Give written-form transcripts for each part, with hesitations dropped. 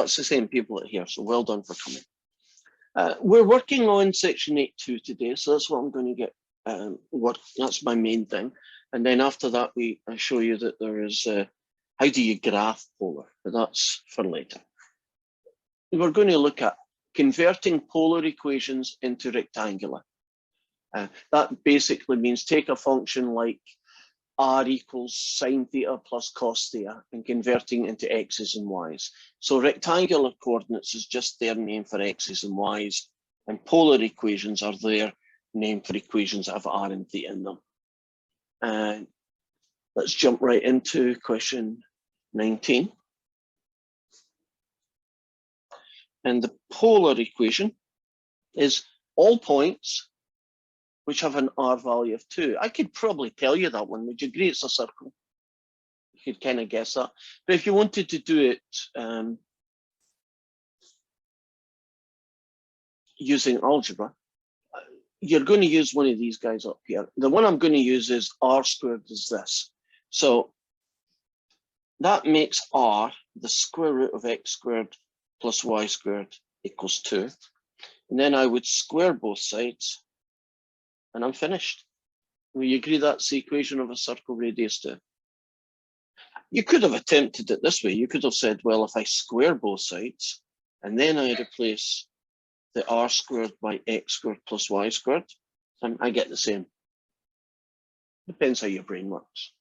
Oh, it's the same people here, so well done for coming. We're working on section 8.2 today, so that's what I'm going to get that's my main thing. And then after that, I show you that there is how do you graph polar, but that's for later. We're going to look at converting polar equations into rectangular. That basically means take a function like r equals sine theta plus cos theta and converting into x's and y's. So rectangular coordinates is just their name for x's and y's, and polar equations are their name for equations that have r and theta in them. And let's jump right into question 19. And the polar equation is all points which have an r value of 2. I could probably tell you that one. Would you agree it's a circle? You could kind of guess that. But if you wanted to do it using algebra, you're going to use one of these guys up here. The one I'm going to use is r squared is this. So that makes r the square root of x squared plus y squared equals 2. And then I would square both sides, and I'm finished. Will you agree that's the equation of a circle radius 2? You could have attempted it this way. You could have said, well, if I square both sides, and then I replace the r squared by x squared plus y squared, and I get the same. Depends how your brain works.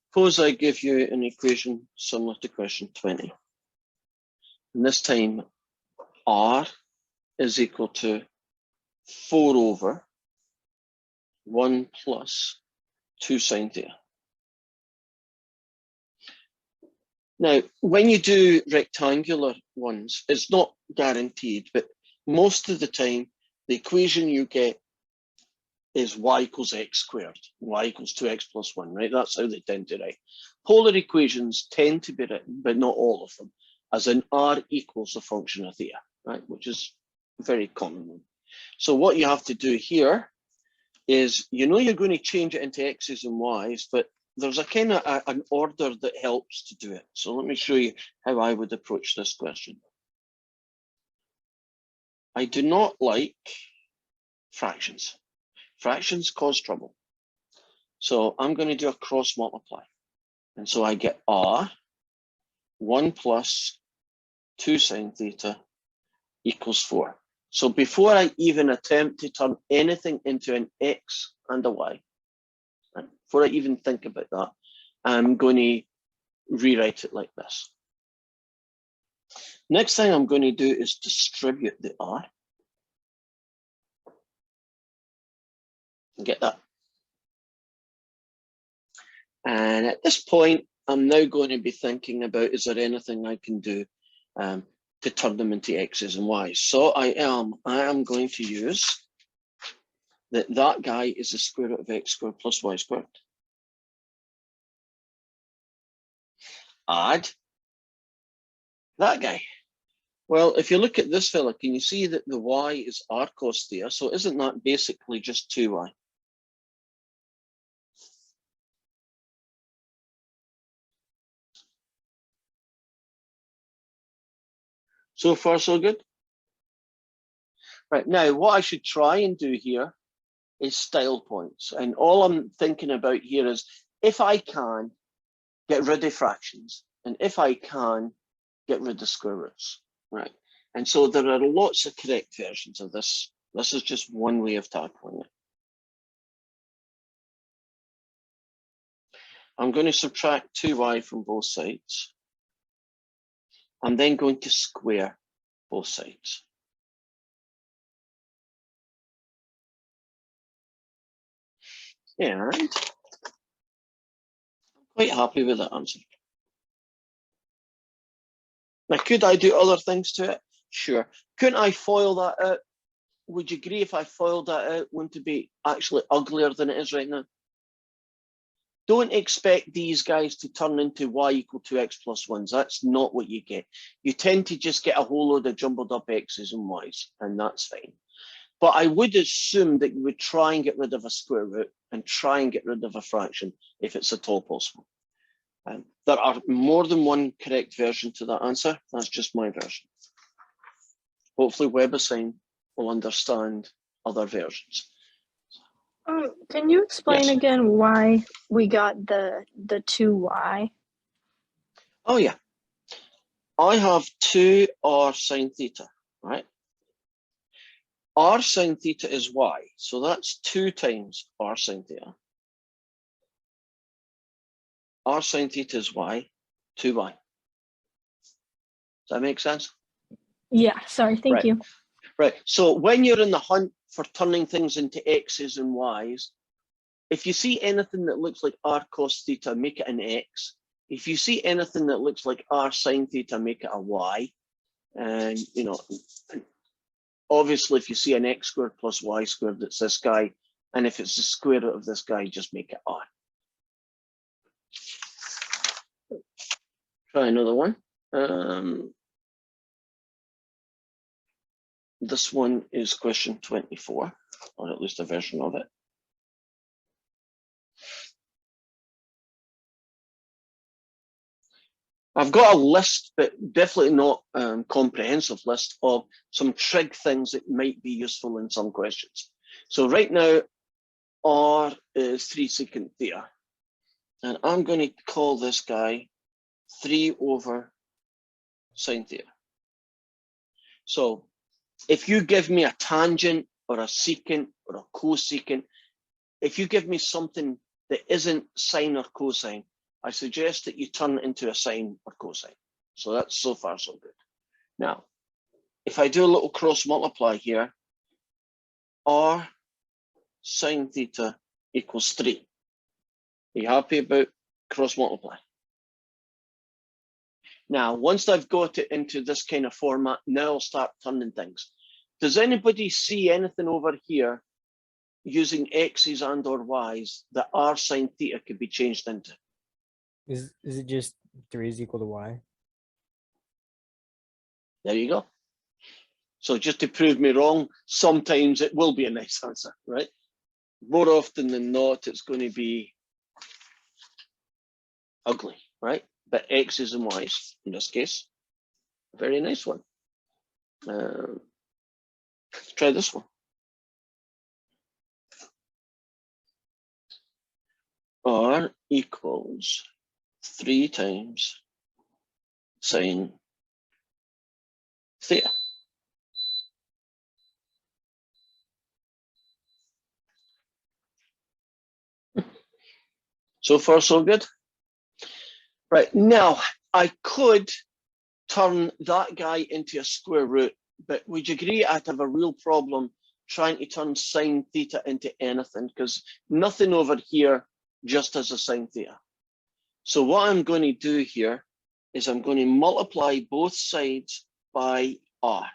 Suppose I give you an equation similar to question 20. And this time, r is equal to 4 over 1 plus 2 sine theta. Now, when you do rectangular ones, it's not guaranteed, but most of the time, the equation you get is y equals x squared, y equals 2x plus 1, right? That's how they tend to write. Polar equations tend to be written, but not all of them, as an r equals a function of theta, right? Which is a very common one. So what you have to do here is, you know, you're going to change it into x's and y's, but there's a kind of an order that helps to do it. So let me show you how I would approach this question. I do not like fractions. Fractions cause trouble. So I'm going to do a cross multiply. And so I get r 1 plus 2 sine theta equals 4. So before I even attempt to turn anything into an x and a y, right, before I even think about that, I'm going to rewrite it like this. Next thing I'm going to do is distribute the r. Get that? And at this point, I'm now going to be thinking about, is there anything I can do to turn them into x's and y's? So I am going to use that guy is the square root of x squared plus y squared. Add that guy. Well, if you look at this fella, can you see that the y is r cos theta? So isn't that basically just 2y? So far, so good. Right, now what I should try and do here is style points. And all I'm thinking about here is, if I can get rid of fractions, and if I can get rid of square roots, right? And so there are lots of correct versions of this. This is just one way of tackling it. I'm going to subtract 2y from both sides. I'm then going to square both sides. And I'm quite happy with that answer. Now, could I do other things to it? Sure. Couldn't I FOIL that out? Would you agree if I FOILed that out, wouldn't it be actually uglier than it is right now? Don't expect these guys to turn into y equal to x plus 1s. That's not what you get. You tend to just get a whole load of jumbled up x's and y's, and that's fine. But I would assume that you would try and get rid of a square root and try and get rid of a fraction if it's at all possible. There are more than one correct version to that answer. That's just my version. Hopefully WebAssign will understand other versions. Can you explain Yes. again why we got the 2y? Oh yeah. I have 2 r sine theta, right? R sine theta is y, so that's 2 times r sine theta. R sine theta is y, 2y. Does that make sense? Yeah, sorry, thank you. Right, so when you're in the hunt for turning things into x's and y's, if you see anything that looks like r cos theta, make it an x. If you see anything that looks like r sine theta, make it a y. And, you know, obviously if you see an x squared plus y squared, it's this guy. And if it's the square root of this guy, just make it r. Try another one. This one is question 24, or at least a version of it. I've got a list, but definitely not a comprehensive list of some trig things that might be useful in some questions. So right now, R is 3 secant theta. And I'm going to call this guy 3 over sine theta. So if you give me a tangent or a secant or a cosecant, if you give me something that isn't sine or cosine, I suggest that you turn it into a sine or cosine. So that's so far so good. Now, if I do a little cross multiply here, r sine theta equals 3. Are you happy about cross multiply? Now, once I've got it into this kind of format, now I'll start turning things. Does anybody see anything over here using x's and or y's that r sine theta could be changed into? Is it just 3 is equal to y? There you go. So just to prove me wrong, sometimes it will be a nice answer, right? More often than not, it's going to be ugly, right? But x's and y's, in this case, a very nice one. Let's try this one. R equals 3 times sine theta. So far, so good. Right, now I could turn that guy into a square root, but would you agree I'd have a real problem trying to turn sine theta into anything, because nothing over here just has a sine theta. So what I'm going to do here is I'm going to multiply both sides by r.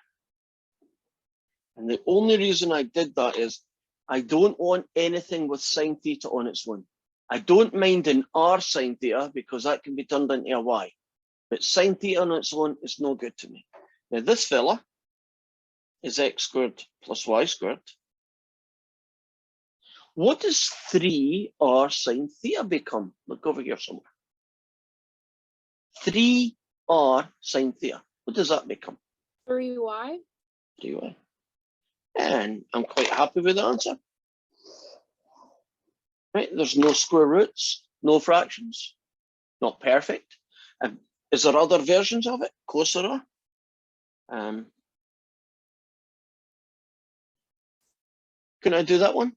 And the only reason I did that is I don't want anything with sine theta on its own. I don't mind an r sine theta because that can be turned into a y. But sine theta on its own is no good to me. Now this fella is x squared plus y squared. What does 3r sine theta become? Look over here somewhere. 3r sine theta. What does that become? 3y? 3y. And I'm quite happy with the answer. Right? There's no square roots, no fractions. Not perfect. Is there other versions of it? Of course there are. Can I do that one?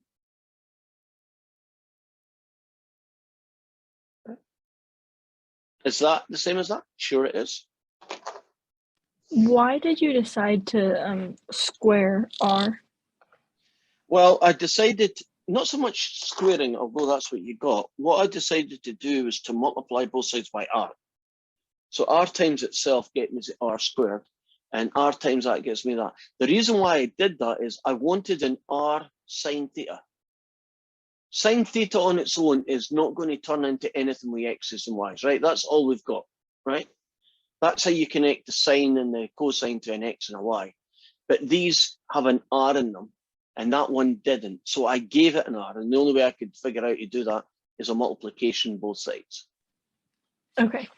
Is that the same as that? Sure it is. Why did you decide to square r? Well, I decided not so much squaring, although that's what you got. What I decided to do was to multiply both sides by r. So r times itself gets me r squared, and r times that gets me that. The reason why I did that is I wanted an r sine theta. Sine theta on its own is not going to turn into anything with x's and y's, right? That's all we've got, right? That's how you connect the sine and the cosine to an x and a y. But these have an r in them, and that one didn't. So I gave it an r, and the only way I could figure out to do that is a multiplication both sides. Okay.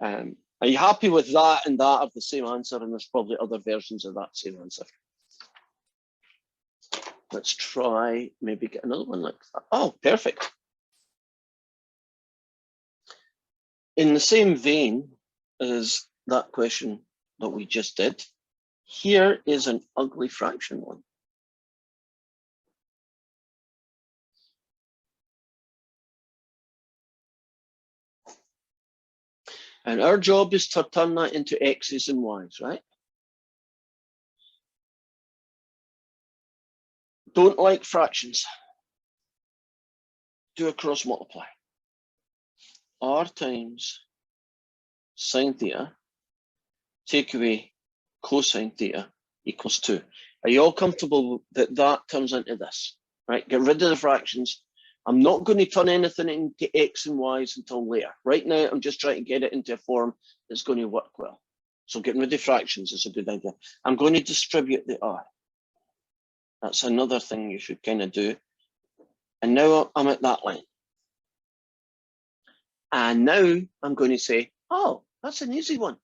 Are you happy with that and that are the same answer? And there's probably other versions of that same answer. Let's try, maybe get another one like that. Oh, perfect. In the same vein as that question that we just did, here is an ugly fraction one. And our job is to turn that into X's and Y's, right? Don't like fractions. Do a cross multiply. R times sine theta, take away cosine theta equals 2. Are you all comfortable that that turns into this? Right, get rid of the fractions. I'm not going to turn anything into X and Y's until later. Right now, I'm just trying to get it into a form that's going to work well. So getting rid of fractions is a good idea. I'm going to distribute the R. That's another thing you should kind of do. And now I'm at that line. And now I'm going to say, oh, that's an easy one.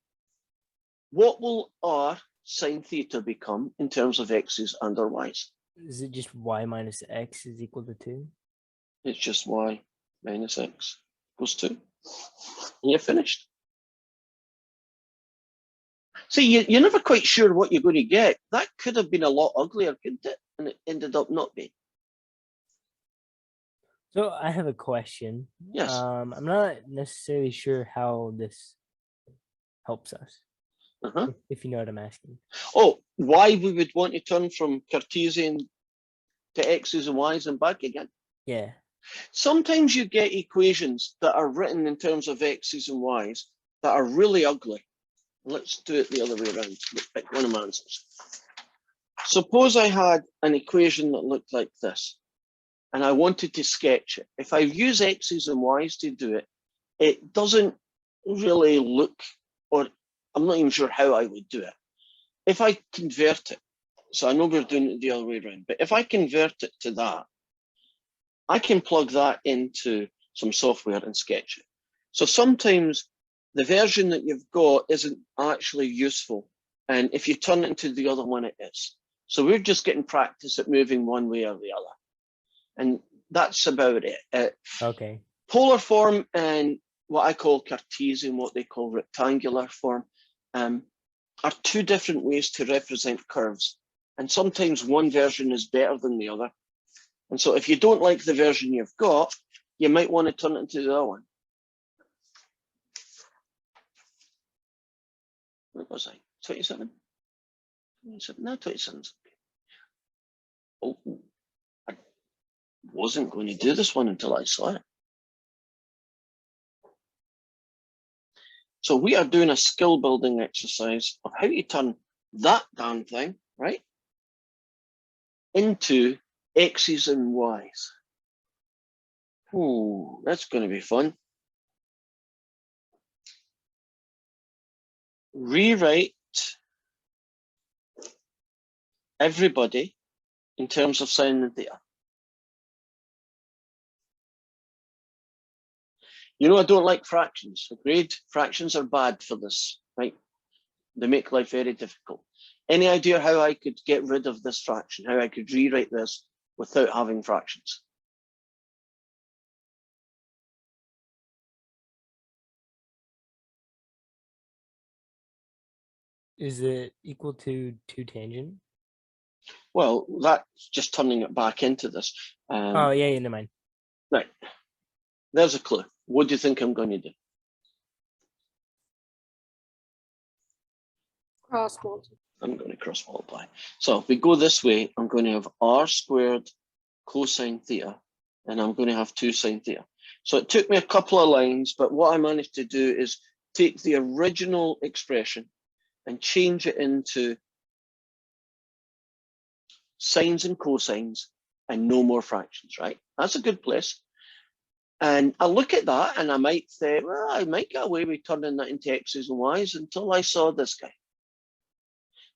What will R sine theta become in terms of X's and or Y's? Is it just y minus x is equal to 2? It's just Y minus X equals 2. And you're finished. See, you're never quite sure what you're going to get. That could have been a lot uglier, couldn't it? And it ended up not being. So I have a question. Yes. I'm not necessarily sure how this helps us, if you know what I'm asking. Oh, why we would want to turn from Cartesian to X's and Y's and back again? Yeah. Sometimes you get equations that are written in terms of X's and Y's that are really ugly. Let's do it the other way around. Let's pick one of my answers. Suppose I had an equation that looked like this, and I wanted to sketch it. If I use X's and Y's to do it, it doesn't really look, or I'm not even sure how I would do it. If I convert it, so I know we're doing it the other way around, but if I convert it to that, I can plug that into some software and sketch it. So sometimes the version that you've got isn't actually useful. And if you turn it into the other one, it is. So we're just getting practice at moving one way or the other. And that's about it. Okay. Polar form and what I call Cartesian, what they call rectangular form, are two different ways to represent curves. And sometimes one version is better than the other. And so if you don't like the version you've got, you might want to turn it into the other one. What was I? 27? 27? No, 27. Oh, I wasn't going to do this one until I saw it. So we are doing a skill building exercise of how you turn that damn thing, right, into X's and Y's. Ooh, that's going to be fun. Rewrite everybody in terms of sine and theta. You know, I don't like fractions. Agreed? Fractions are bad for this, right? They make life very difficult. Any idea how I could get rid of this fraction, how I could rewrite this without having fractions? Is it equal to 2 tangent? Well, that's just turning it back into this. Oh, yeah, never mind. Right. There's a clue. What do you think I'm going to do? Cross multiply. I'm going to cross multiply. So if we go this way, I'm going to have r squared cosine theta, and I'm going to have 2 sine theta. So it took me a couple of lines, but what I managed to do is take the original expression and change it into sines and cosines and no more fractions, right? That's a good place. And I look at that and I might say, well, I might get away with turning that into X's and Y's until I saw this guy.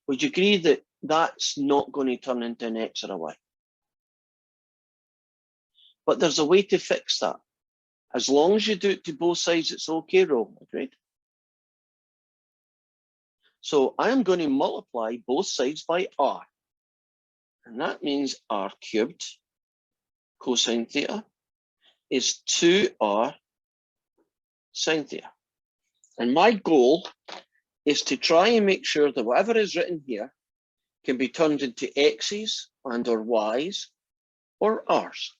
Would you agree that that's not going to turn into an X or a Y? But there's a way to fix that. As long as you do it to both sides, it's okay, Ro. Agreed? So I am going to multiply both sides by r. And that means r cubed cosine theta is 2r sine theta. And my goal is to try and make sure that whatever is written here can be turned into x's and or y's or r's.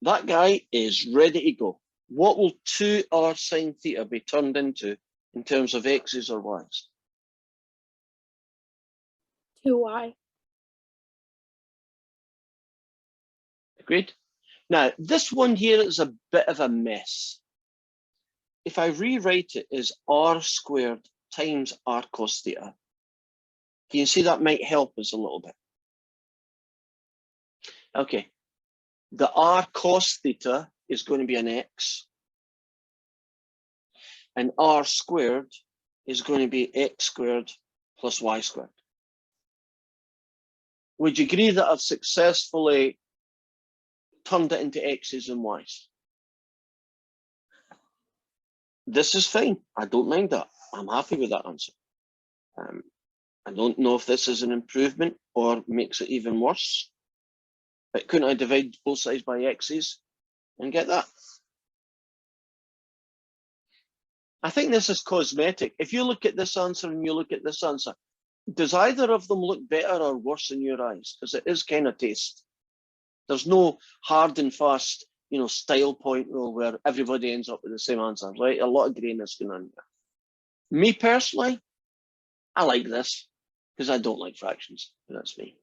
That guy is ready to go. What will 2r sine theta be turned into in terms of x's or y's? 2y. Agreed? Now, this one here is a bit of a mess. If I rewrite it as r squared times r cos theta, can you see that might help us a little bit? Okay, the r cos theta is going to be an x, and r squared is going to be x squared plus y squared. Would you agree that I've successfully turned it into x's and y's? This is fine. I don't mind that. I'm happy with that answer. I don't know if this is an improvement or makes it even worse. But couldn't I divide both sides by x's and get that? I think this is cosmetic. If you look at this answer and you look at this answer, does either of them look better or worse in your eyes? Because it is kind of taste. There's no hard and fast, style point rule where everybody ends up with the same answer, right? A lot of grayness going on there. Me personally, I like this because I don't like fractions. That's me.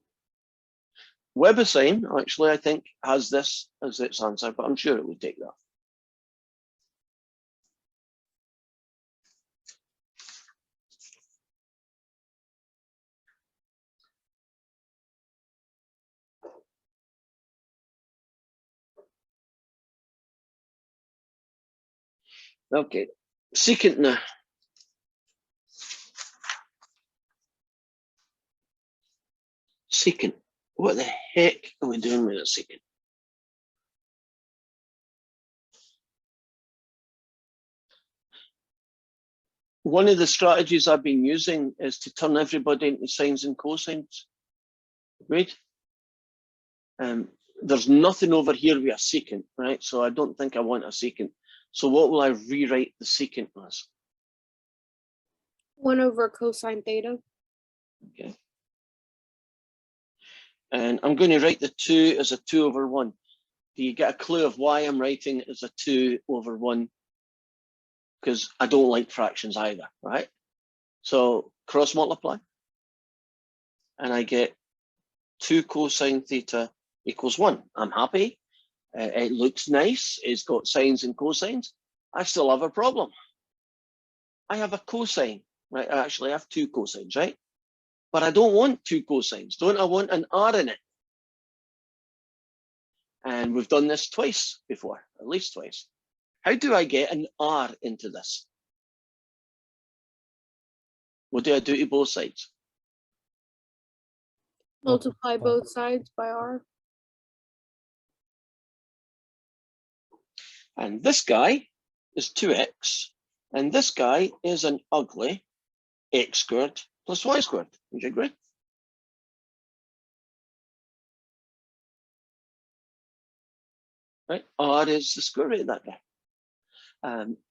WebAssign, actually, I think, has this as its answer, but I'm sure it would take that. Okay, secant now. Secant. What the heck are we doing with a secant? One of the strategies I've been using is to turn everybody into sines and cosines. Right? There's nothing over here with a secant, right? So I don't think I want a secant. So what will I rewrite the secant as? 1 over cosine theta. Okay. And I'm going to write the 2 as a 2 over 1. Do you get a clue of why I'm writing it as a 2 over 1? Because I don't like fractions either, right? So cross multiply. And I get 2 cosine theta equals 1. I'm happy. It looks nice. It's got sines and cosines. I still have a problem. I have a cosine, right? I actually have 2 cosines, right? But I don't want 2 cosines. Don't I want an r in it? And we've done this twice before, at least twice. How do I get an r into this? What do I do to both sides? Multiply both sides by r. And this guy is 2x, and this guy is an ugly x squared plus y squared. Would you agree? Right, r is the square root of that guy.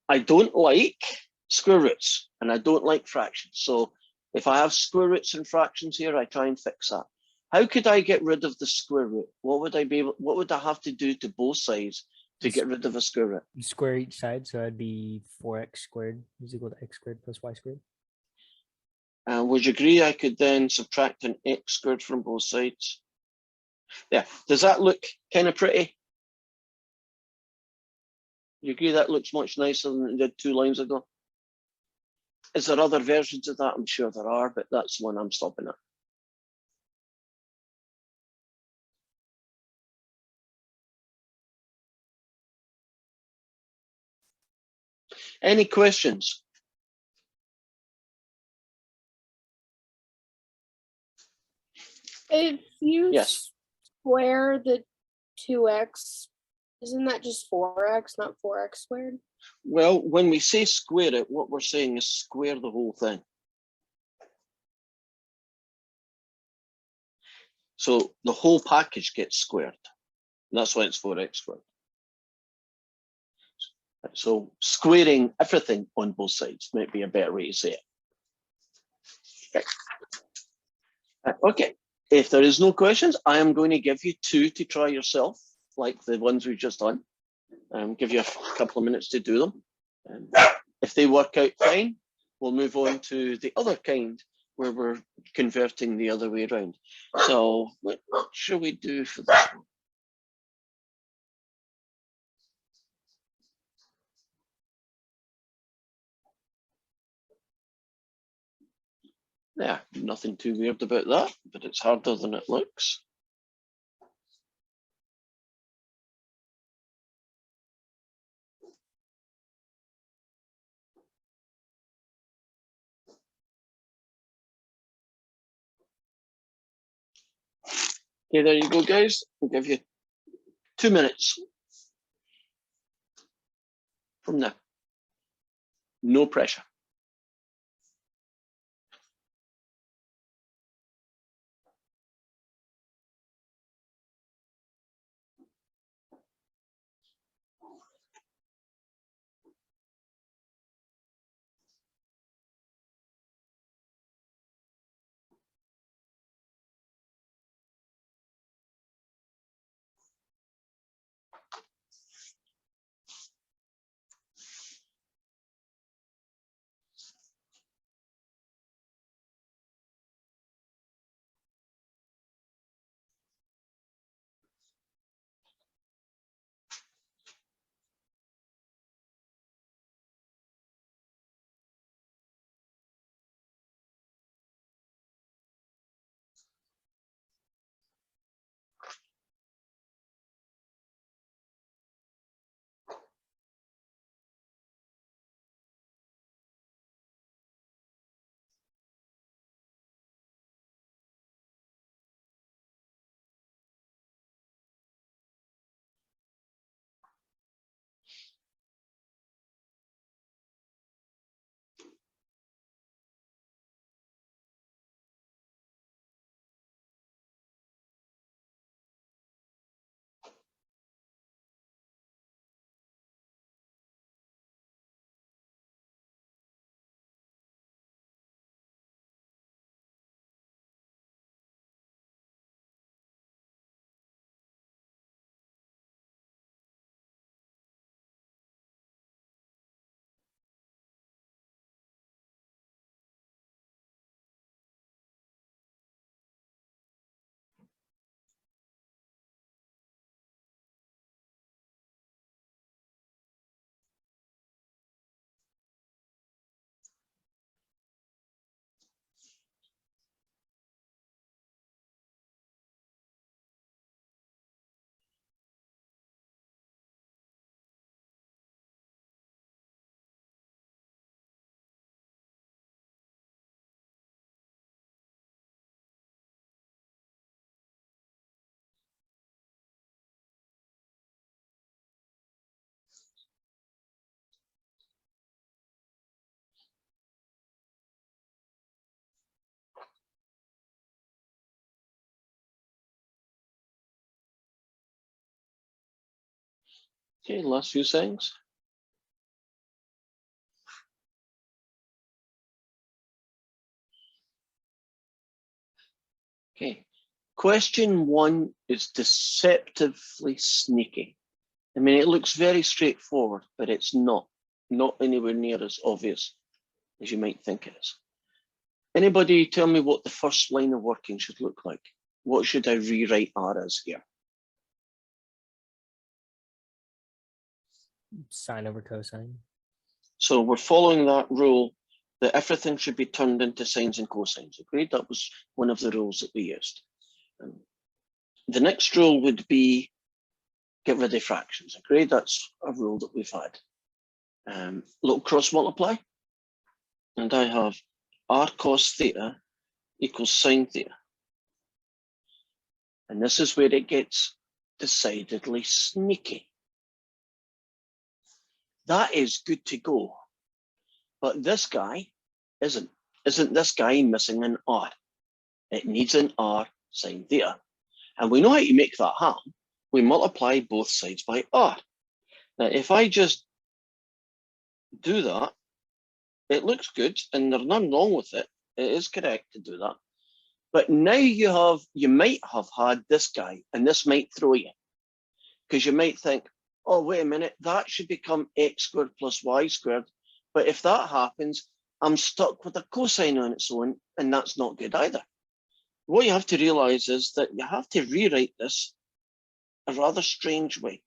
I don't like square roots, and I don't like fractions. So if I have square roots and fractions here, I try and fix that. How could I get rid of the square root? What would I have to do to both sides to get rid of a square root? Square each side, so that'd be 4x squared is equal to x squared plus y squared. Would you agree I could then subtract an x squared from both sides? Yeah, does that look kind of pretty? You agree that looks much nicer than it did 2 lines ago? Is there other versions of that? I'm sure there are, but that's the one I'm stopping at. Any questions? If you Yes. square the 2x, isn't that just 4x, not 4x squared? Well, when we say square it, what we're saying is square the whole thing. So the whole package gets squared. And that's why it's 4x squared. So squaring everything on both sides might be a better way to say it. Okay, if there is no questions, I am going to give you 2 to try yourself, like the ones we've just done. Give you a couple of minutes to do them. If they work out fine, we'll move on to the other kind where we're converting the other way around. So what should we do for this one? Yeah, nothing too weird about that, but it's harder than it looks. Okay, there you go, guys. I'll give you 2 minutes from now. No pressure. Okay, last few seconds. Okay, question 1 is deceptively sneaky. I mean, it looks very straightforward, but it's not anywhere near as obvious as you might think it is. Anybody tell me what the first line of working should look like? What should I rewrite R as here? Sine over cosine. So we're following that rule that everything should be turned into sines and cosines. Agreed? That was one of the rules that we used. The next rule would be get rid of fractions. Agreed? That's a rule that we've had. Little cross multiply. And I have r cos theta equals sine theta. And this is where it gets decidedly sneaky. That is good to go. But this guy isn't. Isn't this guy missing an R? It needs an R sine theta. And we know how to make that happen. We multiply both sides by R. Now, if I just do that, it looks good and there's nothing wrong with it. It is correct to do that. But now you might have had this guy, and this might throw you. Because you might think, oh, wait a minute, that should become x squared plus y squared. But if that happens, I'm stuck with a cosine on its own, and that's not good either. What you have to realize is that you have to rewrite this a rather strange way.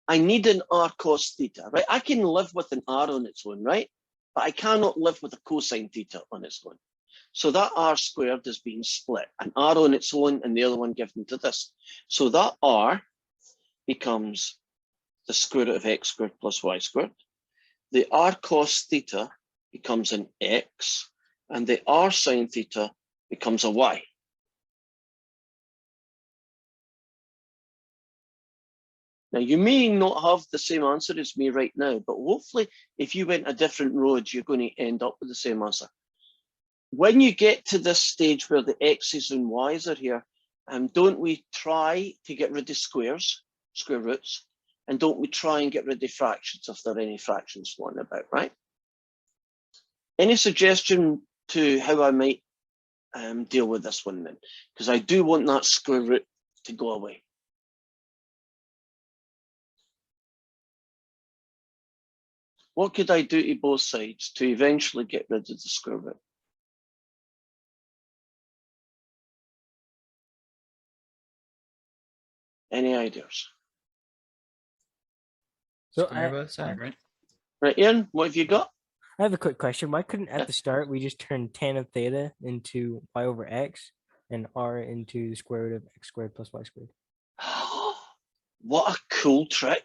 I need an r cos theta, right? I can live with an r on its own, right? But I cannot live with a cosine theta on its own. So that r squared is being split, an r on its own and the other one given to this. So that r becomes the square root of x squared plus y squared. The r cos theta becomes an x, and the r sine theta becomes a y. Now, you may not have the same answer as me right now, but hopefully if you went a different road, you're going to end up with the same answer. When you get to this stage where the x's and y's are here, don't we try to get rid of squares, square roots, and don't we try and get rid of fractions if there are any fractions floating about, right? Any suggestion to how I might deal with this one then? Because I do want that square root to go away. What could I do to both sides to eventually get rid of the square root? Any ideas? So Square both sides, right? Right, Ian, what have you got? I have a quick question. Why couldn't at the start we just turn tan of theta into y over x and r into the square root of x squared plus y squared? What a cool trick.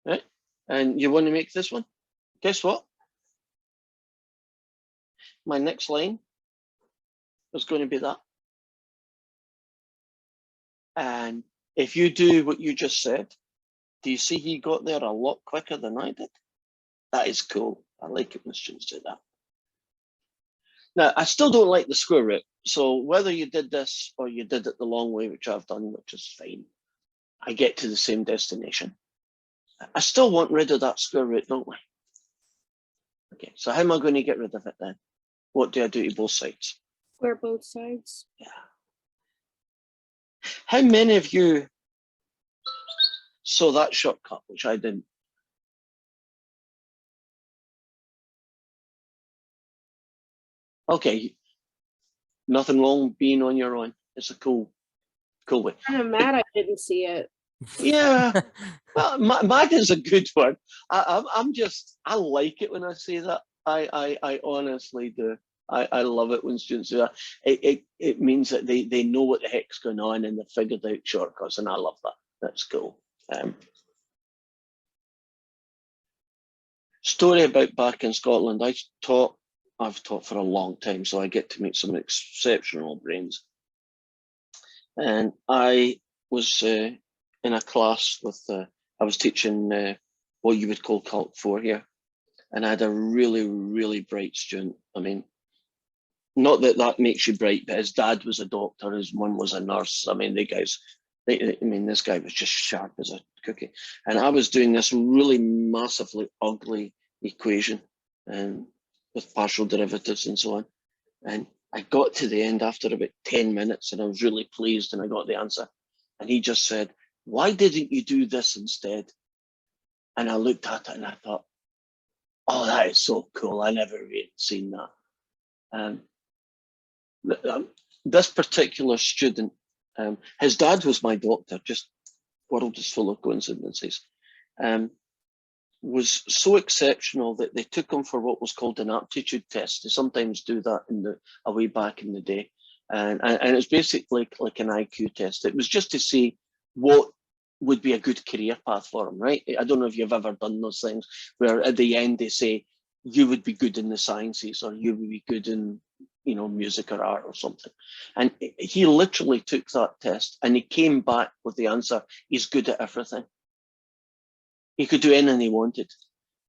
Right? And you want to make this one? Guess what? My next line is going to be that. And if you do what you just said, do you see he got there a lot quicker than I did? That is cool. I like it when students do that. Now, I still don't like the square root. So whether you did this or you did it the long way, which I've done, which is fine, I get to the same destination. I still want rid of that square root, don't we? Okay, so how am I going to get rid of it then? What do I do to both sides? Square both sides. Yeah. How many of you saw that shortcut, which I didn't? Okay, nothing wrong being on your own. It's a cool way. Kind of mad I didn't see it. Yeah, well, mad is a good one. I like it when I say that. I honestly do. I love it when students do that. It means that they know what the heck's going on and they've figured out shortcuts, and I love that. That's cool. Story about back in Scotland. I've taught for a long time, so I get to meet some exceptional brains. And I was in a class with, I was teaching what you would call Calc 4 here. And I had a really, really bright student. I mean, not that that makes you bright, but his dad was a doctor, his mum was a nurse. I mean, this guy was just sharp as a cookie. And I was doing this really massively ugly equation with partial derivatives and so on. And I got to the end after about 10 minutes and I was really pleased and I got the answer. And he just said, why didn't you do this instead? And I looked at it and I thought, oh, that is so cool. I never really seen that. This particular student, his dad was my doctor, just world is full of coincidences, was so exceptional that they took him for what was called an aptitude test. They sometimes do that a way back in the day. And it's basically like an IQ test. It was just to see what would be a good career path for them, right? I don't know if you've ever done those things where at the end they say, you would be good in the sciences or you would be good in, you know, music or art or something. And he literally took that test and he came back with the answer, he's good at everything. He could do anything he wanted.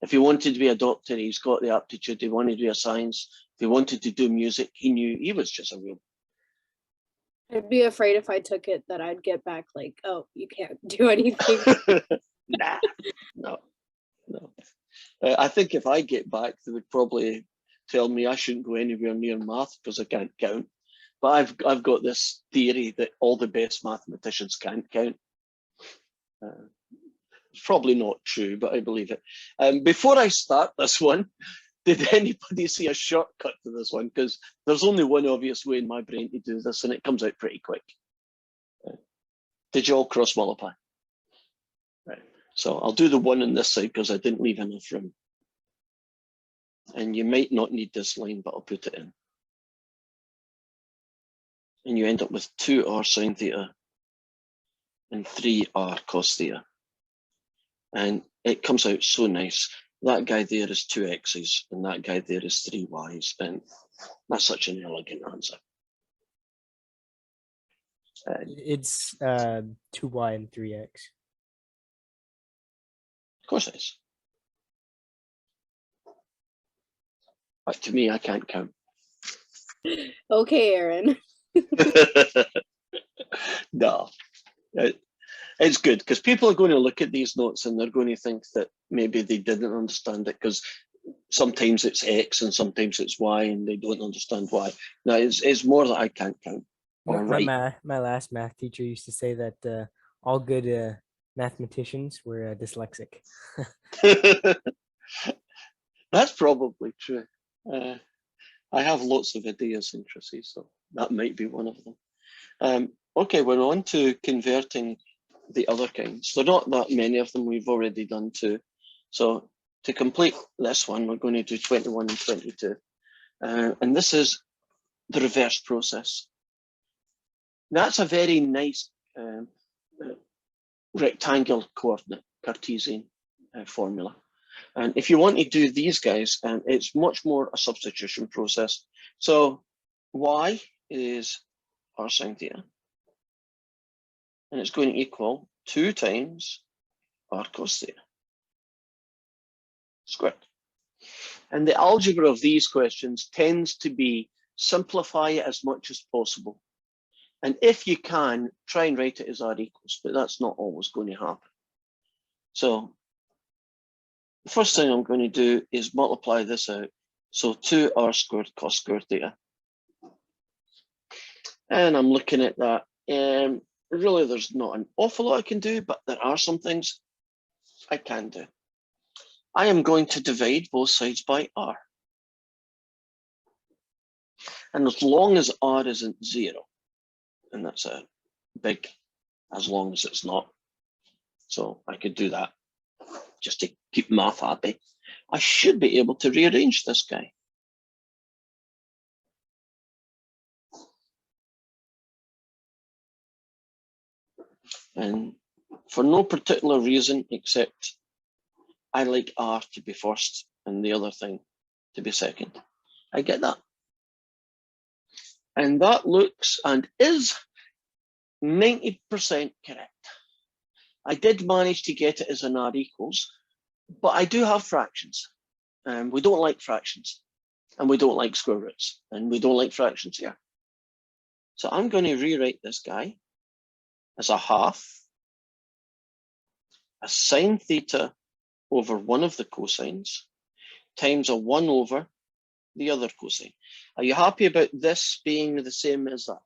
If he wanted to be a doctor, he's got the aptitude. He wanted to be a science. If he wanted to do music, he knew he was just a real. I'd be afraid if I took it that I'd get back like, oh, you can't do anything. Nah, no. I think if I get back, they would probably tell me I shouldn't go anywhere near math because I can't count. But I've got this theory that all the best mathematicians can't count. It's probably not true, but I believe it. Before I start this one, did anybody see a shortcut to this one? Because there's only one obvious way in my brain to do this, and it comes out pretty quick. Did you all cross multiply? Right. So I'll do the 1 on this side because I didn't leave enough room. And you might not need this line, but I'll put it in. And you end up with 2r sine theta and 3r cos theta. And it comes out so nice. That guy there is 2 x's and that guy there is 3 y's. And that's such an elegant answer. It's 2y and 3x. Of course it is. But to me, I can't count. Okay, Aaron. No, it's good because people are going to look at these notes and they're going to think that maybe they didn't understand it because sometimes it's X and sometimes it's Y and they don't understand why. No, it's more that I can't count. Or My last math teacher used to say that all good mathematicians were dyslexic. That's probably true. I have lots of idiosyncrasies, so that might be one of them. Okay, we're on to converting the other kinds. There are not that many of them. We've already done 2. So to complete this one, we're going to do 21 and 22. And this is the reverse process. That's a very nice rectangular coordinate Cartesian formula. And if you want to do these guys, it's much more a substitution process. So y is r sine theta. And it's going to equal 2 times r cos theta squared. And the algebra of these questions tends to be simplify it as much as possible. And if you can, try and write it as r equals, but that's not always going to happen. So the first thing I'm going to do is multiply this out. So 2r squared cos squared theta. And I'm looking at that. Really, there's not an awful lot I can do, but there are some things I can do. I am going to divide both sides by r. And as long as r isn't 0, and that's a big as long as it's not. So I could do that just to keep math happy. I should be able to rearrange this guy. And for no particular reason, except I like r to be first and the other thing to be second. I get that. And that looks and is 90% correct. I did manage to get it as an r equals, but I do have fractions. We don't like fractions, and we don't like square roots, and we don't like fractions here. So I'm going to rewrite this guy as a half a sine theta over one of the cosines times a 1 over the other cosine. Are you happy about this being the same as that?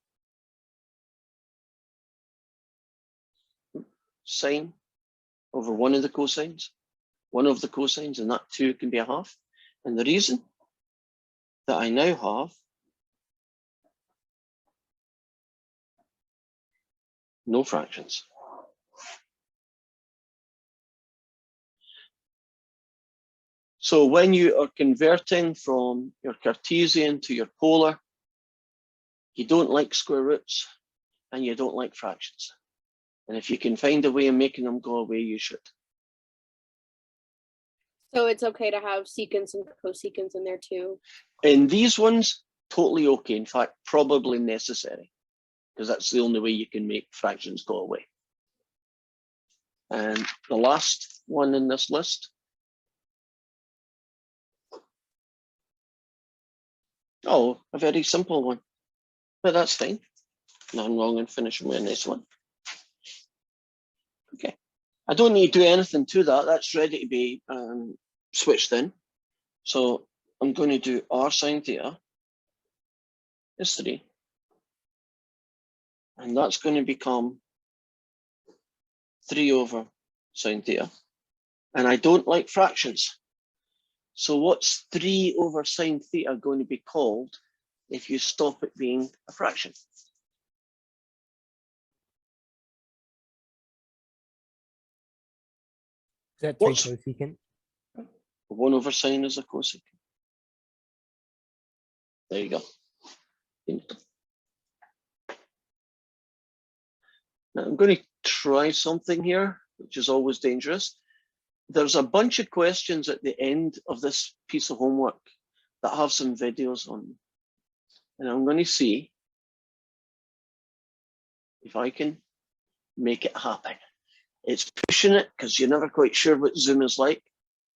Sine over one of the cosines, and that 2 can be a half. And the reason that I now have no fractions. So when you are converting from your Cartesian to your polar, you don't like square roots and you don't like fractions. And if you can find a way of making them go away, you should. So it's okay to have secants and cosecants in there too. In these ones, totally okay. In fact, probably necessary, because that's the only way you can make fractions go away. And the last one in this list. Oh, a very simple one, but that's fine. Nothing wrong in finishing with a nice one. Okay, I don't need to do anything to that. That's ready to be switched in. So I'm going to do r sine theta is 3. And that's going to become 3 over sine theta. And I don't like fractions. So what's 3 over sine theta going to be called if you stop it being a fraction? Is that 3 What's- cosecant? 1 over sine is a cosecant. There you go. Now I'm going to try something here, which is always dangerous. There's a bunch of questions at the end of this piece of homework that have some videos on them. And I'm going to see if I can make it happen. It's pushing it because you're never quite sure what Zoom is like.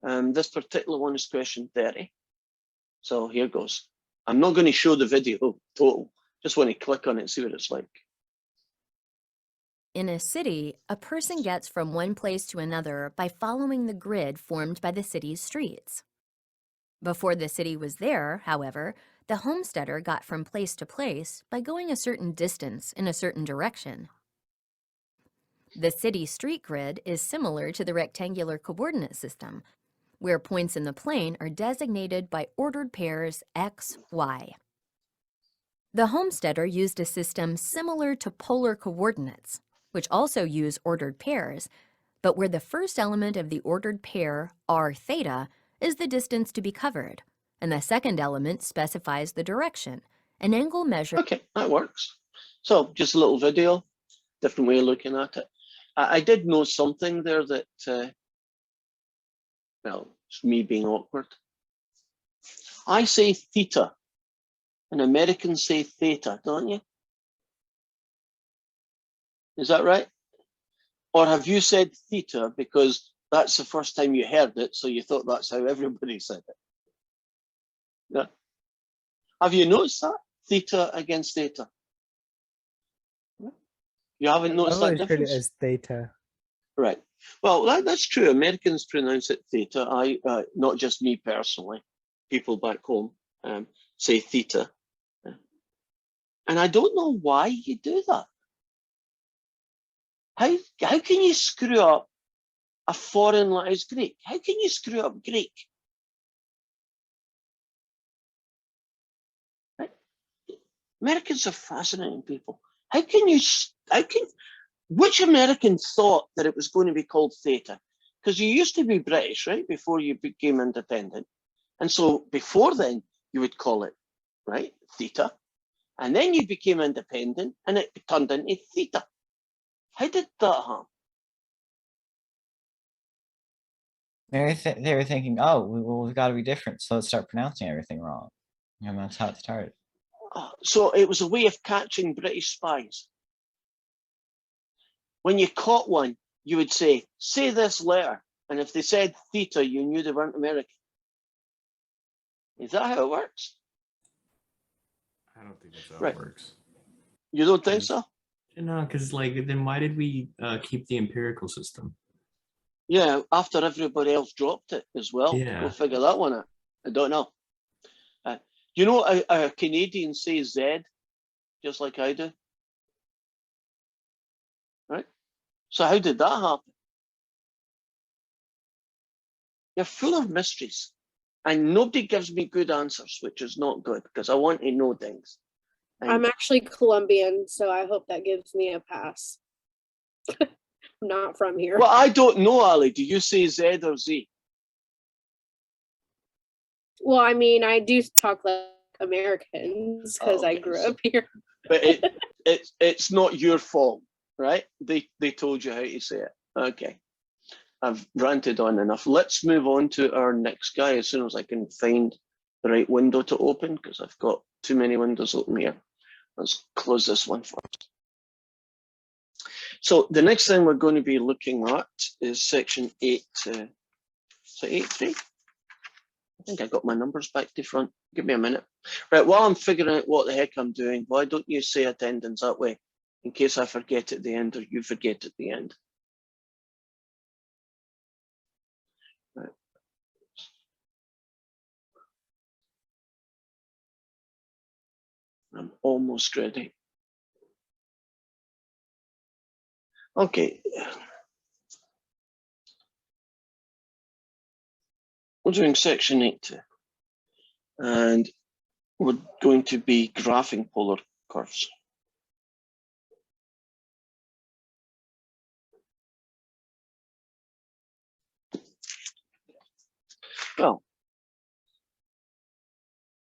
This particular one is question 30. So here goes. I'm not going to show the video total. Just want to click on it and see what it's like. In a city, a person gets from one place to another by following the grid formed by the city's streets. Before the city was there, however, the homesteader got from place to place by going a certain distance in a certain direction. The city street grid is similar to the rectangular coordinate system, where points in the plane are designated by ordered pairs x, y. The homesteader used a system similar to polar coordinates, which also use ordered pairs, but where the first element of the ordered pair, r theta, is the distance to be covered, and the second element specifies the direction, an angle measured. Okay, that works. So just a little video, different way of looking at it. I did know something there that, well, it's me being awkward. I say theta, and Americans say theta, don't you? Is that right? Or have you said theta because that's the first time you heard it, so you thought that's how everybody said it? Yeah. Have you noticed that? Theta against theta. You haven't I've noticed that always heard it difference? as theta. Right. Well, that's true. Americans pronounce it theta. Not just me personally. People back home say theta. And I don't know why you do that. How can you screw up a foreign language, Greek? How can you screw up Greek? Right? Americans are fascinating people. Which American thought that it was going to be called theta? Because you used to be British, right, before you became independent. And so before then, you would call it, right, theta. And then you became independent and it turned into theta. How did that happen? They were thinking, oh, we've got to be different, so let's start pronouncing everything wrong. And that's how it started. So it was a way of catching British spies. When you caught one, you would say this letter. And if they said theta, you knew they weren't American. Is that how it works? I don't think that's how Right. it works. You don't think so? No, because like then why did we keep the empirical system? Yeah, after everybody else dropped it as well. Yeah. We'll figure that one out. I don't know. You know, a Canadian says Z, just like I do. Right? So how did that happen? You're full of mysteries. And nobody gives me good answers, which is not good, because I want to know things. And I'm actually Colombian, so I hope that gives me a pass. I'm not from here. well, I don't know, Ali. Do you say Z or Z? Well, I mean, I do talk like Americans because I Okay, grew so- up here. But it's not your fault. right? They told you how to say it. Okay. I've ranted on enough. Let's move on to our next guy as soon as I can find the right window to open, because I've got too many windows open here. Let's close this one first. So the next thing we're going to be looking at is section 8 to 8.3. I think I got my numbers back to front. Give me a minute. Right, while I'm figuring out what the heck I'm doing, why don't you say attendance that way, in case I forget at the end or you forget at the end. Right. I'm almost ready. Okay. We're doing section 8, and we're going to be graphing polar curves. Well,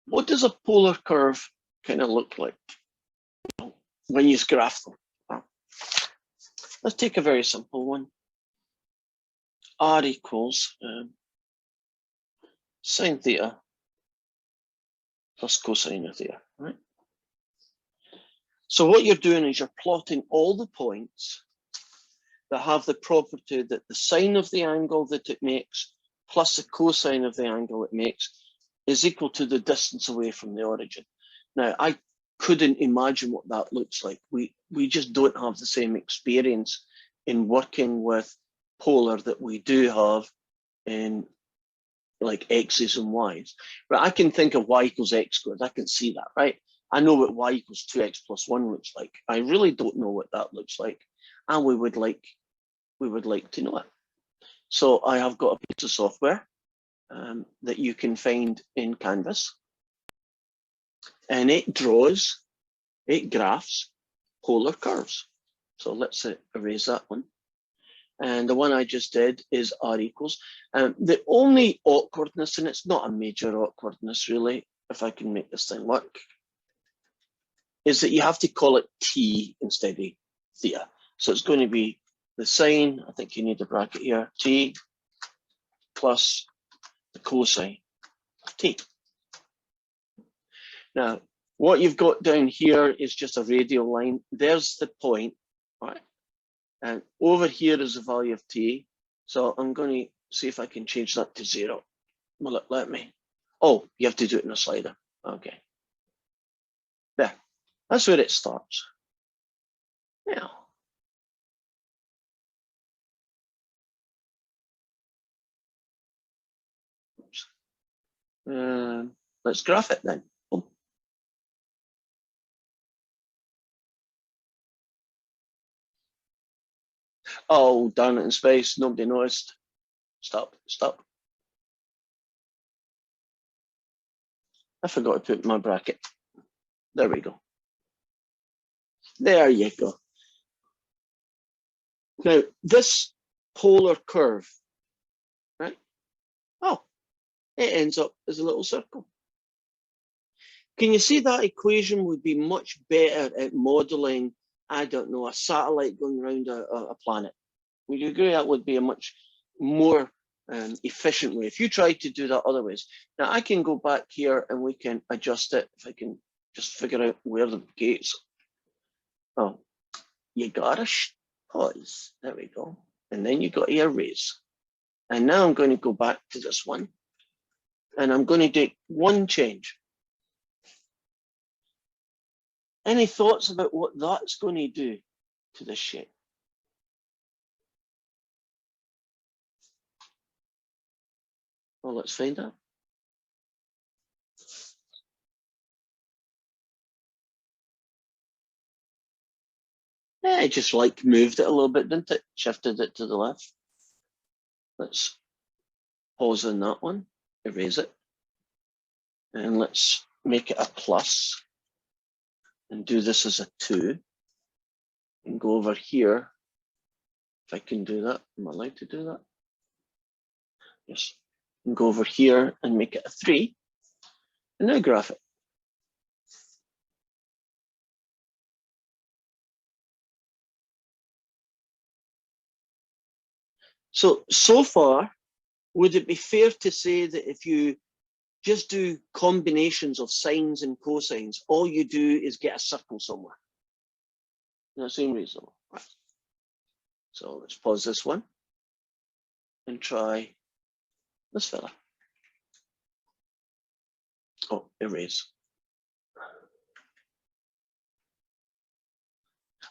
what does a polar curve kind of look like when you graph them? Well, let's take a very simple one. R equals sine theta plus cosine of theta, right? So what you're doing is you're plotting all the points that have the property that the sine of the angle that it makes plus the cosine of the angle it makes is equal to the distance away from the origin. Now, I couldn't imagine what that looks like. We just don't have the same experience in working with polar that we do have in like x's and y's. But I can think of y equals x squared. I can see that, right? I know what y equals 2x plus 1 looks like. I really don't know what that looks like, and we would like to know it. So I have got a piece of software that you can find in Canvas, and it graphs polar curves. So let's erase that one. And the one I just did is R equals. The only awkwardness, and it's not a major awkwardness really, if I can make this thing work, is that you have to call it T instead of theta. So it's going to be the sine, I think you need a bracket here, T plus the cosine of T. Now, what you've got down here is just a radial line. There's the point, right? And over here is the value of T. So I'm going to see if I can change that to 0. Will it let me? Oh, you have to do it in a slider. Okay. There. That's where it starts. Now, let's graph it then. Oh, darn it in space. Nobody noticed. Stop. I forgot to put my bracket. There we go. There you go. Now, this polar curve, right? Oh, it ends up as a little circle. Can you see that equation would be much better at modeling, I don't know, a satellite going around a planet? Would you agree that would be a much more efficient way if you tried to do that other ways? Now, I can go back here and we can adjust it if I can just figure out where the gates. Oh, you gotta pause. There we go. And then you got to erase. And now I'm going to go back to this one. And I'm going to do one change. Any thoughts about what that's going to do to this shape? Well, let's find out. Yeah, it just like moved it a little bit, didn't it? Shifted it to the left. Let's pause on that one, erase it. And let's make it a plus and do this as a 2. And go over here. If I can do that, am I allowed to do that? Yes. And go over here and make it a 3. And now graph it. So far, would it be fair to say that if you just do combinations of sines and cosines, all you do is get a circle somewhere? That seems reasonable. Right. So let's pause this one and try this fella. Oh, erase.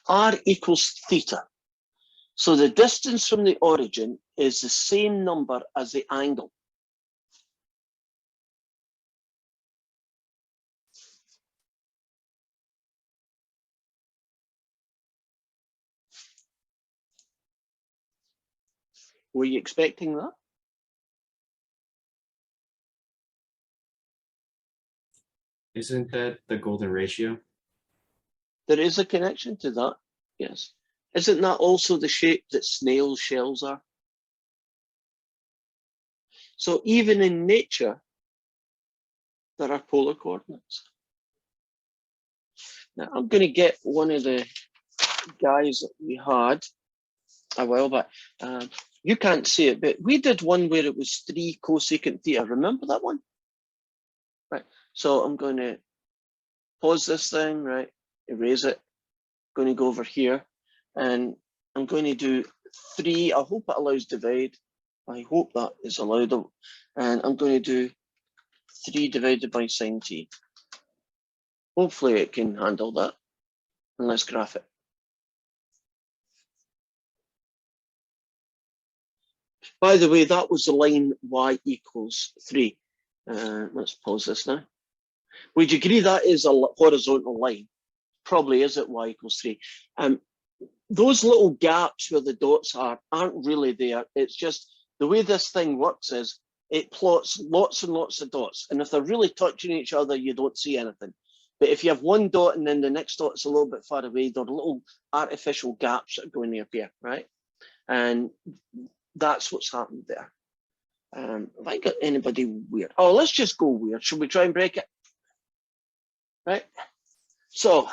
R equals theta. So the distance from the origin is the same number as the angle. Were you expecting that? Isn't that the golden ratio? There is a connection to that, yes. Isn't that also the shape that snail shells are? So even in nature, there are polar coordinates. Now I'm going to get one of the guys that we had a while back. You can't see it, but we did one where it was 3 cosecant theta. Remember that one? Right. So I'm going to pause this thing, right? Erase it. Going to go over here, and I'm going to do 3. I hope it allows divide. I hope that is allowed. And I'm going to do 3 divided by sine t. Hopefully it can handle that. And let's graph it. By the way, that was the line y equals 3. Let's pause this now. Would you agree that is a horizontal line? Probably is at y equals 3. Those little gaps where the dots aren't really there. It's just the way this thing works is it plots lots and lots of dots. And if they're really touching each other, you don't see anything. But if you have one dot and then the next dot's a little bit far away, there are little artificial gaps that are going to appear, right? And that's what's happened there. Have I got anybody weird? Oh, let's just go weird. Should we try and break it? Right. So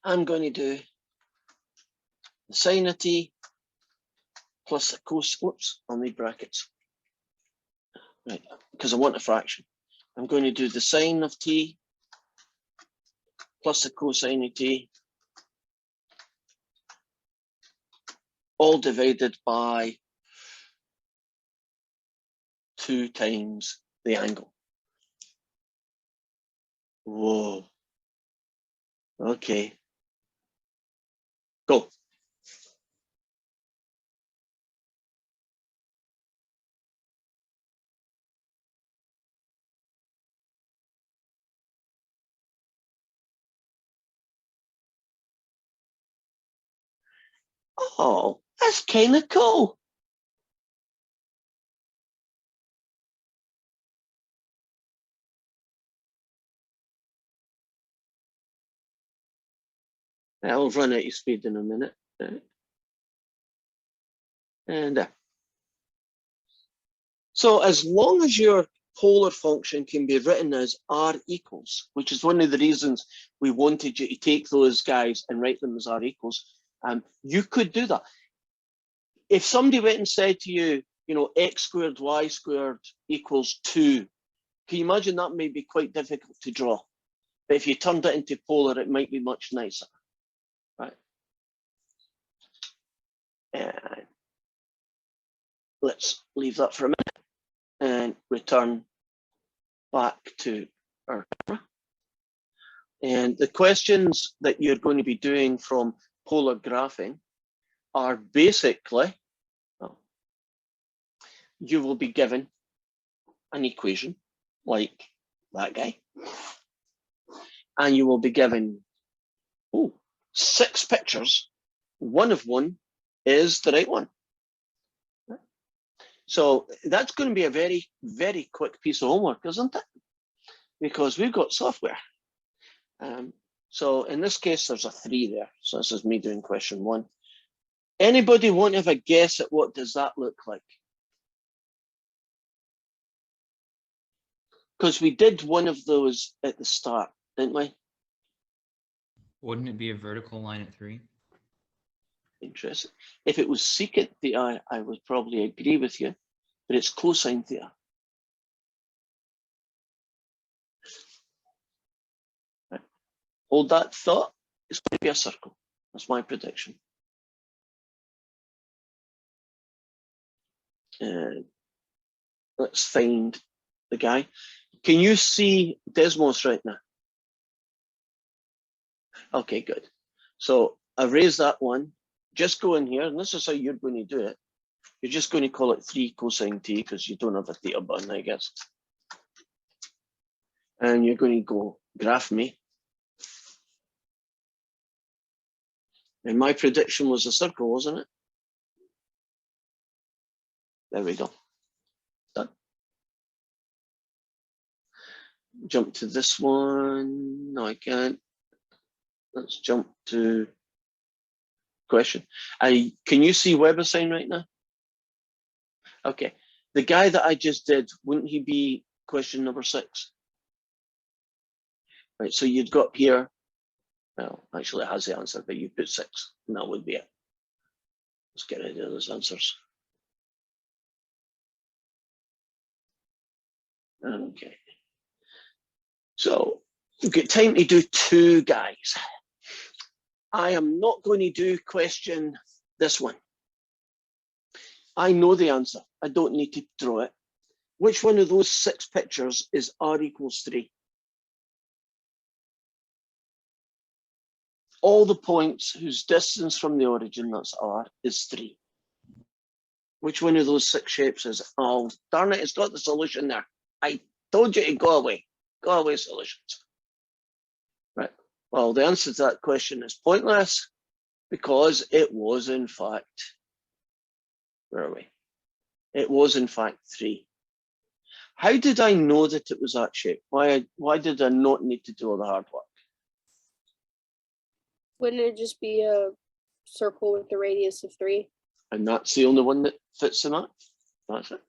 I'm going to do the sine of t plus the cos. Whoops, I'll need brackets. Right, because I want a fraction. I'm going to do the sine of t plus the cosine of t, all divided by 2 times the angle. Whoa. Okay. Go. Oh, that's kind of cool. I'll run out of speed in a minute. Right. And so as long as your polar function can be written as r equals, which is one of the reasons we wanted you to take those guys and write them as r equals, you could do that. If somebody went and said to you, you know, x squared y squared equals 2, can you imagine that may be quite difficult to draw? But if you turned it into polar, it might be much nicer, right? And let's leave that for a minute and return back to our camera. And the questions that you're going to be doing from polar graphing are basically, well, you will be given an equation like that guy, and you will be given 6 pictures. One is the right one. So that's going to be a very, very quick piece of homework, isn't it? Because we've got software. So in this case, there's a 3 there. So this is me doing question 1. Anybody want to have a guess at what does that look like? Because we did one of those at the start, didn't we? Wouldn't it be a vertical line at 3? Interesting. If it was secant theta, I would probably agree with you, but it's cosine theta. Right. Hold that thought. It's going to be a circle. That's my prediction. Let's find the guy. Can you see Desmos right now? Okay, good. So I raised that one. Just go in here, and this is how you're going to do it. You're just going to call it 3 cosine t because you don't have a theta button, I guess. And you're going to go graph me. And my prediction was a circle, wasn't it? There we go. Done. Jump to this one. No, I can't. Let's jump to question. Can you see Weber sign right now? Okay. The guy that I just did, wouldn't he be question number 6? Right, so you'd got here. Well, actually it has the answer, but you put 6, and that would be it. Let's get rid of those answers. Okay. So we've got time to do 2 guys. I am not going to do question this one. I know the answer. I don't need to draw it. Which one of those 6 pictures is r equals 3? All the points whose distance from the origin, that's r, is 3. Which one of those 6 shapes is, oh, darn it, it's got the solution there. I told you to go away. Go away solutions. Right. Well, the answer to that question is pointless because it was in fact, where are we? It was in fact 3. How did I know that it was that shape? Why did I not need to do all the hard work? Wouldn't it just be a circle with a radius of 3? And that's the only one that fits in that. That's it.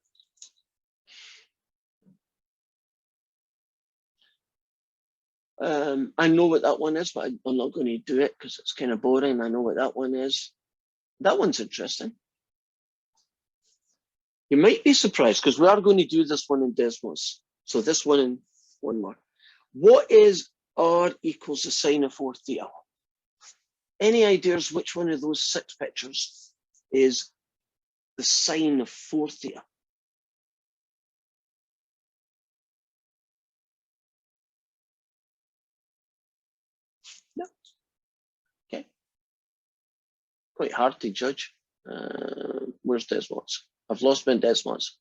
I know what that one is, but I'm not going to do it because it's kind of boring. I know what that one is. That one's interesting. You might be surprised because we are going to do this one in Desmos. So this one and one more. What is r equals the sine of 4 theta? Any ideas which one of those 6 pictures is the sine of 4 theta? No. Okay. Quite hard to judge. Where's Desmos? I've lost my Desmos.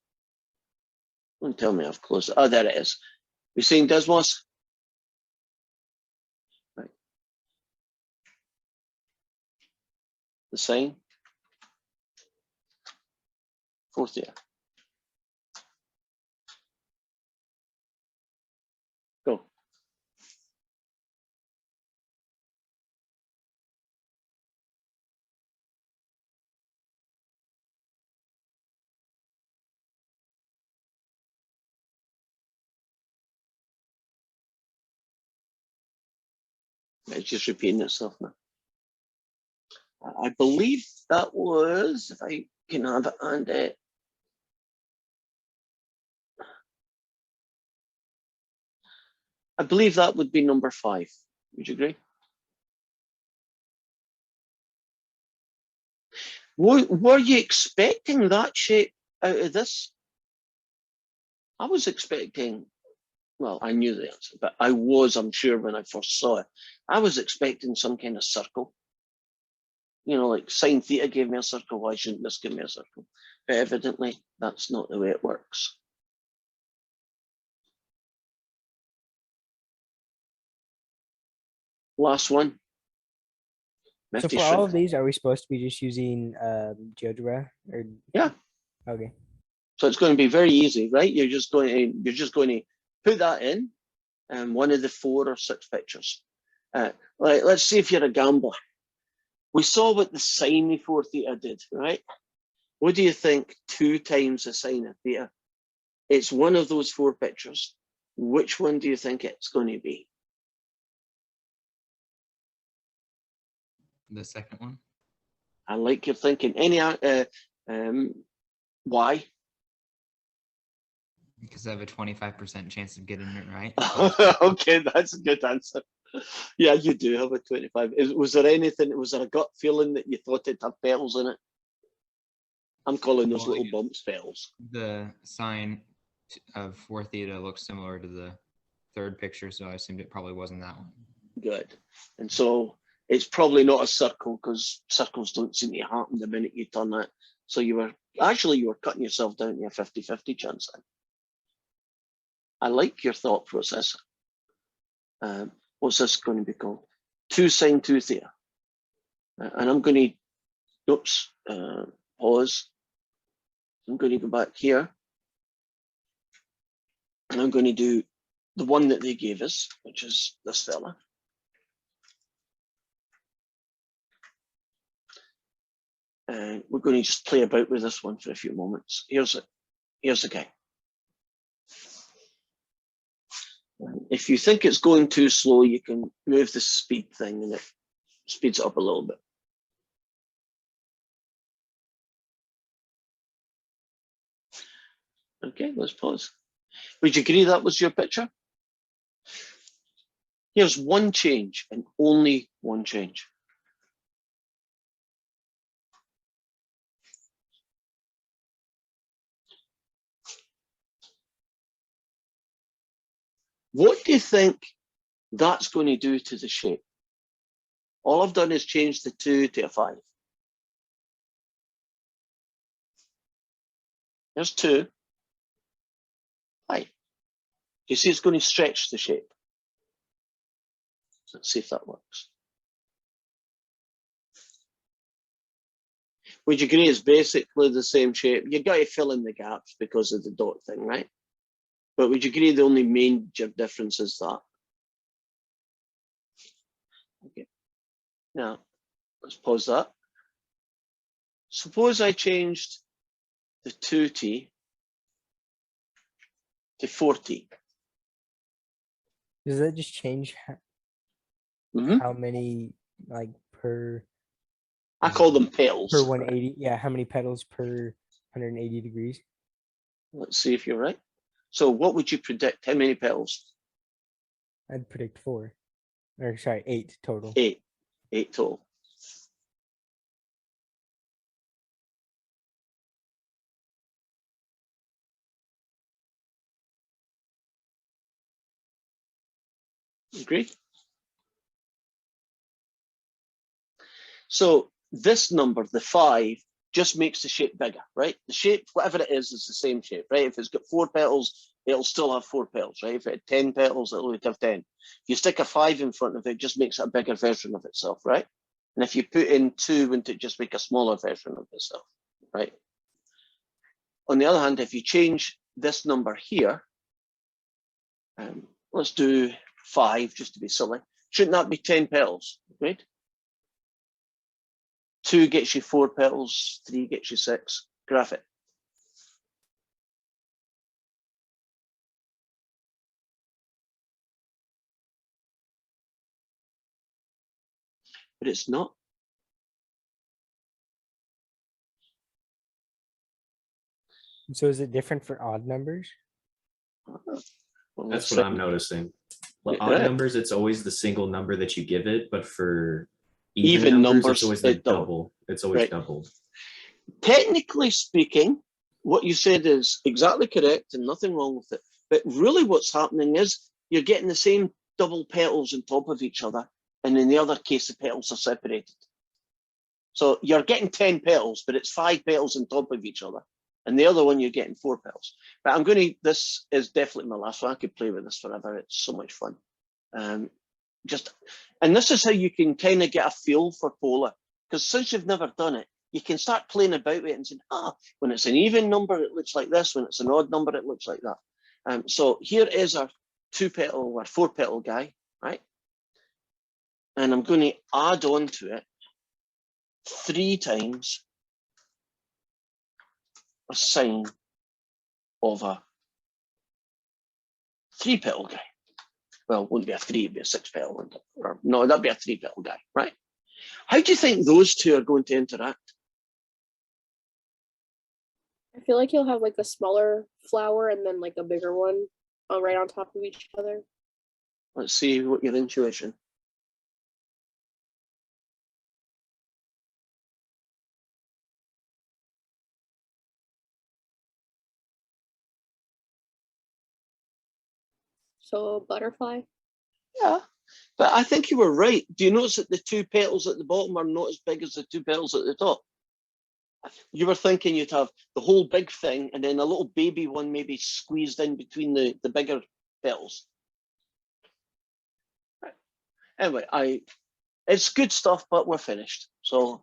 Don't tell me I've closed it. Oh, there it is. You seeing Desmos? Right. The sine. 4 theta. Go. It's just repeating itself now. I believe that was, if I can have it, and I believe that would be number 5. Would you agree? Were you expecting that shape out of this? I was expecting, well, I knew the answer, but I'm sure when I first saw it, I was expecting some kind of circle. You know, like sine theta gave me a circle, why shouldn't this give me a circle? But evidently, that's not the way it works. Last one. So for all of these, are we supposed to be just using GeoGebra or? Yeah. Okay. So it's going to be very easy, right? You're just going to put that in, one of the 4 or 6 pictures. Let's see if you're a gambler. We saw what the sine of 4 theta did, right? What do you think 2 times the sine of theta? It's one of those 4 pictures. Which one do you think it's going to be? The second one. I like your thinking. Any why? Because I have a 25% chance of getting it right. Okay, that's a good answer. Yeah, you do have a 25. Was there anything, was there a gut feeling that you thought it'd have petals in it? I'm calling those Well, I little guess- bumps petals. The sign of 4 theta looks similar to the third picture, so I assumed it probably wasn't that one. Good. And so it's probably not a circle because circles don't seem to happen the minute you turn it. So you were cutting yourself down to a 50-50 chance then. I like your thought process. What's this going to be called? 2 sine 2 theta. And I'm going to, oops, pause. I'm going to go back here. And I'm going to do the one that they gave us, which is this fella. And we're going to just play about with this one for a few moments. Here's the guy. If you think it's going too slow, you can move the speed thing and it speeds it up a little bit. Okay, let's pause. Would you agree that was your picture? Here's one change and only one change. What do you think that's going to do to the shape? All I've done is change the 2 to a 5. There's 2. 5. You see it's going to stretch the shape. Let's see if that works. Would you agree it's basically the same shape? You've got to fill in the gaps because of the dot thing, right? But would you agree the only major difference is that? Okay. Now, let's pause that. Suppose I changed the 2t to 4t. Does that just change Mm-hmm. how many like per I call them petals. per 180? Yeah, how many petals per 180 degrees? Let's see if you're right. So what would you predict? How many petals? I'd predict 4. Or sorry, 8 total. 8. 8 total. Agree? So this number, the 5, just makes the shape bigger, right? The shape, whatever it is the same shape, right? If it's got 4 petals, it'll still have 4 petals, right? If it had 10 petals, it'll have 10. If you stick a 5 in front of it, it just makes it a bigger version of itself, right? And if you put in 2, wouldn't it just make a smaller version of itself, right? On the other hand, if you change this number here, let's do 5 just to be silly. Shouldn't that be 10 petals, right? 2 gets you 4 petals, 3 gets you 6. Graph it. But it's not. So is it different for odd numbers? Well, That's let's what I'm see. noticing. Well, Yeah, odd right. numbers, it's always the single number that you give it, but for Even numbers, it's always like it don't. double. It's always Right. doubled. Technically speaking, what you said is exactly correct and nothing wrong with it. But really what's happening is you're getting the same double petals on top of each other. And in the other case, the petals are separated. So you're getting 10 petals, but it's 5 petals on top of each other. And the other one, you're getting 4 petals. But I'm going to, this is definitely my last one. I could play with this forever. It's so much fun. And this is how you can kind of get a feel for polar. Because since you've never done it, you can start playing about with it and saying, when it's an even number, it looks like this. When it's an odd number, it looks like that. So here is our 2-petal or 4-petal guy, right? And I'm going to add on to it 3 times a sine of a 3-petal guy. Well, it wouldn't be a 3, it'd be a 6-petal. Or no, that'd be a 3-petal guy, right? How do you think those two are going to interact? I feel like you'll have like a smaller flower and then like a bigger one right on top of each other. Let's see what your intuition. So a butterfly. Yeah, but I think you were right. Do you notice that the two petals at the bottom are not as big as the two petals at the top? You were thinking you'd have the whole big thing and then a little baby one maybe squeezed in between the bigger petals. Anyway, it's good stuff, but we're finished. So